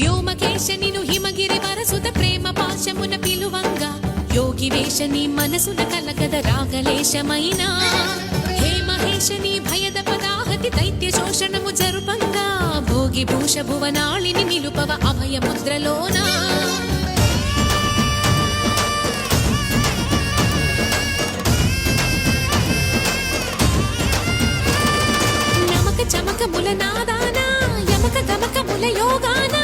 వ్యోమకేశ నిను హిమగిరి వరసుత ప్రేమ పాశమున పిలువంగా యోగి వేషని మనసున కలకద రాగలేశమైనా హే మహేశని భయద పదాహతి దైత్య శోషణము జరుపంగా భోగి భూష భువనాళిని నిలుపవ అభయ ముద్రలోనా నమక చమక ముల నాదానా యమక గమక ముల యోగానా